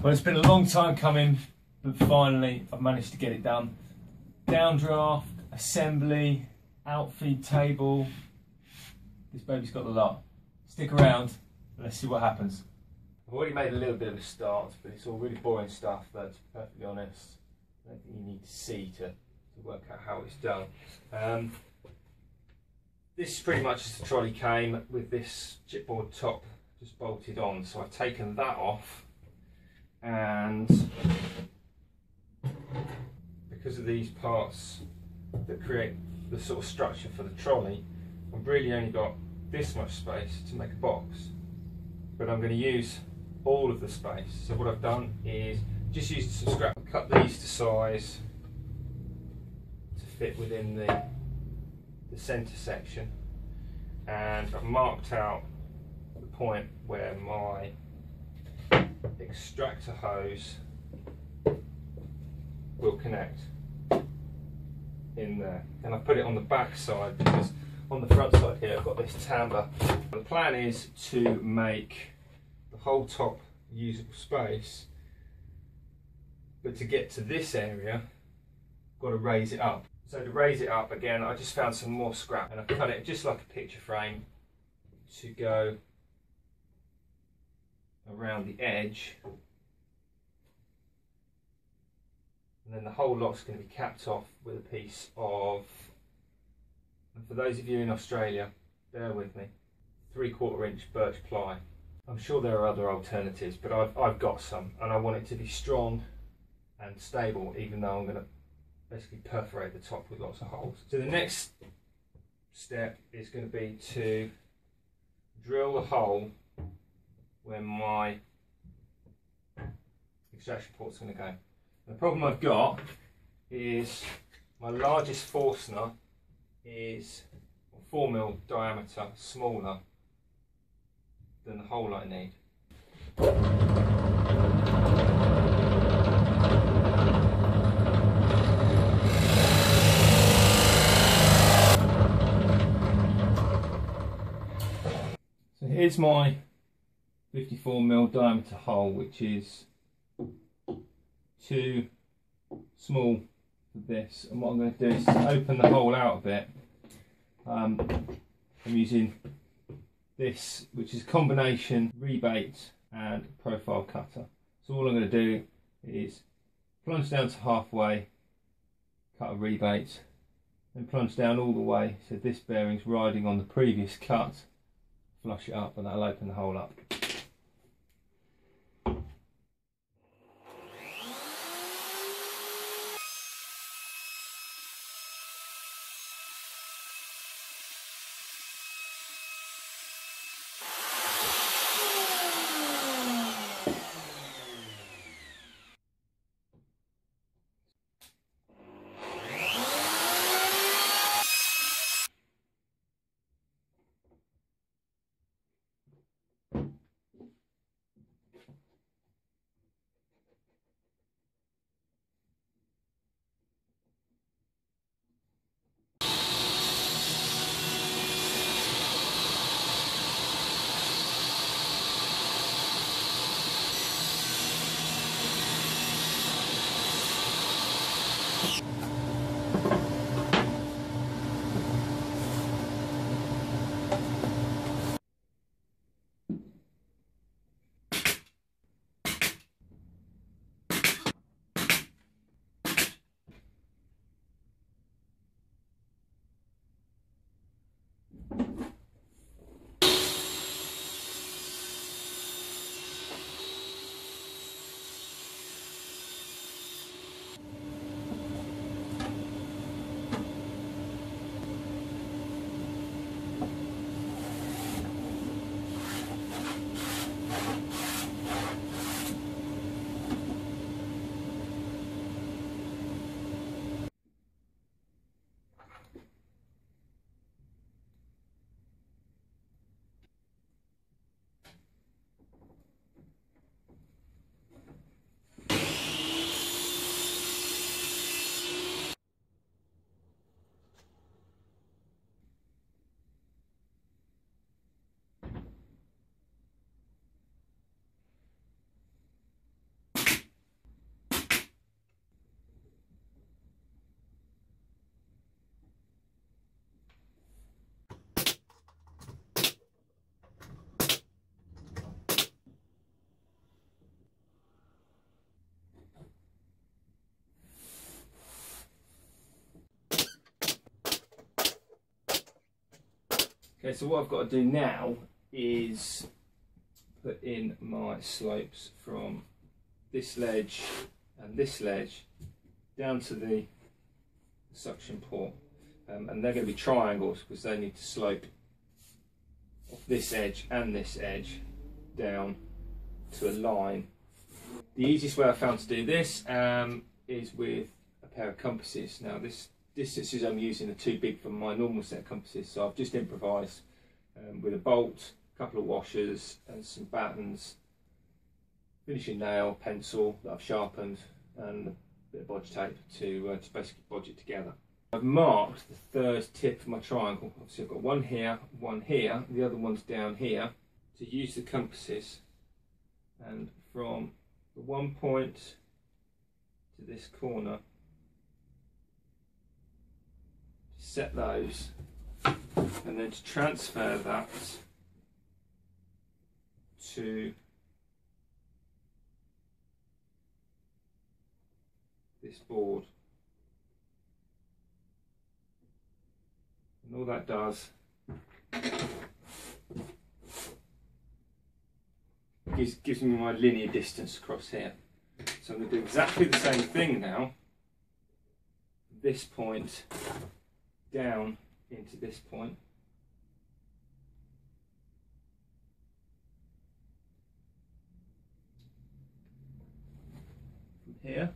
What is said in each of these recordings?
Well, it's been a long time coming, but finally I've managed to get it done. Downdraft, assembly, outfeed table. This baby's got a lot. Stick around and let's see what happens. I've already made a little bit of a start, but it's all really boring stuff that, to be perfectly honest, I don't think you need to see to work out how it's done. This is pretty much as the trolley came, with this chipboard top just bolted on. So I've taken that off, and because of these parts that create the sort of structure for the trolley, I've really only got this much space to make a box, but I'm going to use all of the space. So what I've done is just used some scrap, cut these to size to fit within the centre section, and I've marked out the point where my extractor hose will connect in there, and I've put it on the back side because on the front side here I've got this timber. The plan is to make the whole top usable space, but to get to this area I've got to raise it up. So to raise it up again, I just found some more scrap and I've cut it just like a picture frame to go around the edge, and then the whole lot's going to be capped off with a piece of, and for those of you in Australia, bear with me, 3/4 inch birch ply. I'm sure there are other alternatives, but I've got some, and I want it to be strong and stable, even though I'm going to basically perforate the top with lots of holes. So the next step is going to be to drill the hole where my extraction port's going to go. The problem I've got is my largest Forstner is 4mm diameter, smaller than the hole I need. So here's my 54mm diameter hole, which is too small for this, and what I'm going to do is to open the hole out a bit. I'm using this, which is a combination rebate and profile cutter. So all I'm going to do is plunge down to halfway, cut a rebate, and plunge down all the way so this bearing's riding on the previous cut, flush it up, and that'll open the hole up. Okay, so what I've got to do now is put in my slopes from this ledge and this ledge down to the suction port, and they're going to be triangles because they need to slope off this edge and this edge down to a line. The easiest way I found to do this is with a pair of compasses. Now this distances I'm using are too big for my normal set of compasses, so I've just improvised with a bolt, a couple of washers and some battens, finishing nail, pencil that I've sharpened, and a bit of bodge tape to basically bodge it together. I've marked the third tip of my triangle. Obviously I've got one here, the other one's down here. To use the compasses, and from the one point to this corner, set those, and then to transfer that to this board. And all that does gives me my linear distance across here. So I'm going to do exactly the same thing now. This point down into this point. From here.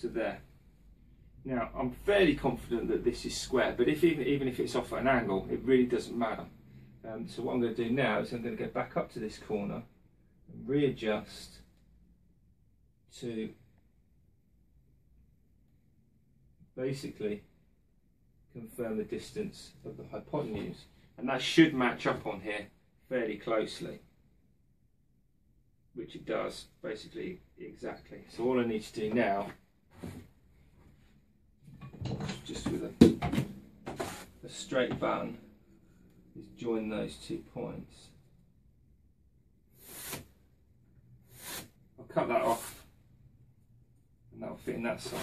To there. Now I'm fairly confident that this is square, but even if it's off at an angle, it really doesn't matter. So what I'm going to do now is I'm going to go back up to this corner and readjust to basically confirm the distance of the hypotenuse, and that should match up on here fairly closely, which it does basically exactly. So all I need to do now, just with a straight button, is join those 2 points. I'll cut that off and that'll fit in that side.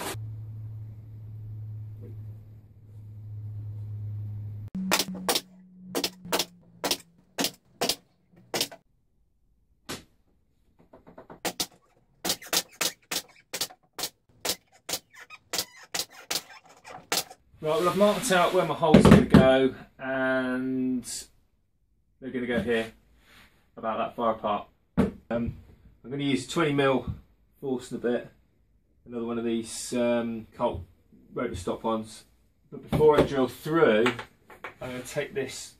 Right, well I've marked out where my holes are going to go, and they're going to go here, about that far apart. I'm going to use 20mm force and a bit, another one of these Colt rotor stop ones. But before I drill through, I'm going to take this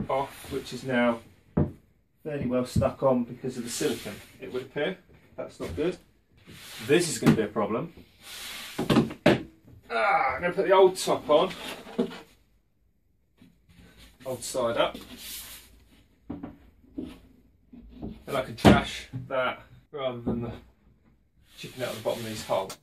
off, which is now fairly well stuck on because of the silicone, it would appear. That's not good. This is going to be a problem. I'm going to put the old top on, old side up, and I can trash that rather than the chipping out the bottom of these holes.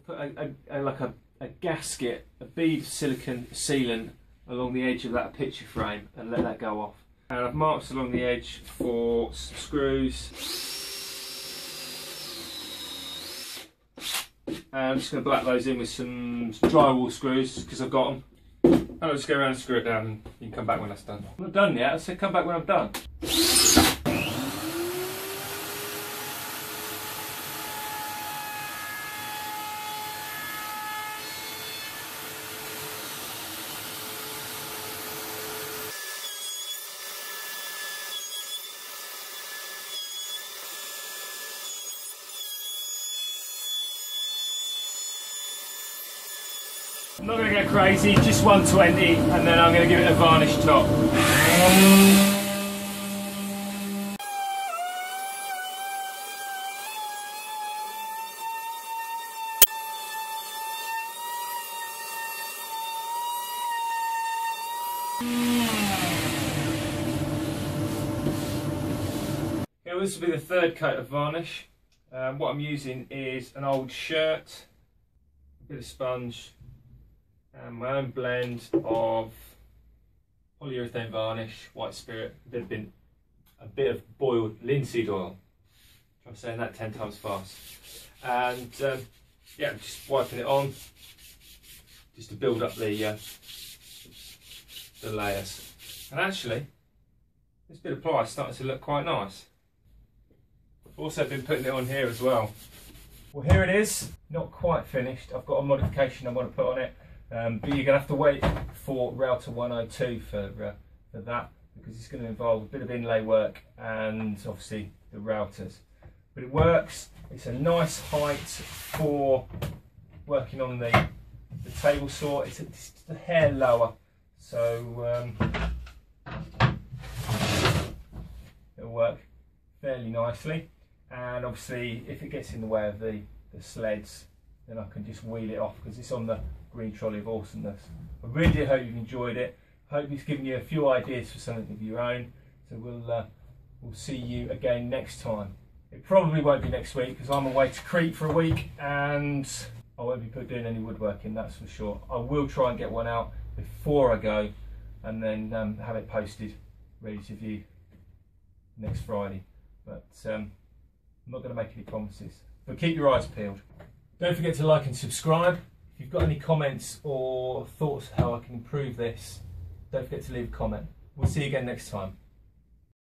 Put a gasket, a bead of silicone sealant along the edge of that picture frame and let that go off. And I've marked along the edge for some screws. And I'm just going to black those in with some drywall screws because I've got them. I'll just go around and screw it down and you can come back when that's done. I'm not done yet, I said come back when I'm done. I'm not going to go crazy, just 120 and then I'm going to give it a varnish top. Okay, this will be the third coat of varnish. What I'm using is an old shirt, a bit of sponge, and my own blend of polyurethane varnish, white spirit, a bit of boiled linseed oil. I'm saying that 10 times fast. And yeah, just wiping it on, just to build up the layers. And actually, this bit of ply is starting to look quite nice. I've also been putting it on here as well. Well, here it is, not quite finished. I've got a modification I want to put on it. But you're going to have to wait for router 102 for that, because it's going to involve a bit of inlay work and obviously the routers. But it works, it's a nice height for working on the table saw. It's just a hair lower, so it'll work fairly nicely. And obviously if it gets in the way of the sleds, then I can just wheel it off because it's on the green trolley of awesomeness. I really do hope you've enjoyed it. I hope it's given you a few ideas for something of your own. So we'll see you again next time. It probably won't be next week because I'm away to Crete for a week and I won't be doing any woodworking, that's for sure. I will try and get one out before I go and then have it posted ready to view next Friday. But I'm not going to make any promises. But keep your eyes peeled. Don't forget to like and subscribe. If you've got any comments or thoughts how I can improve this, don't forget to leave a comment. We'll see you again next time.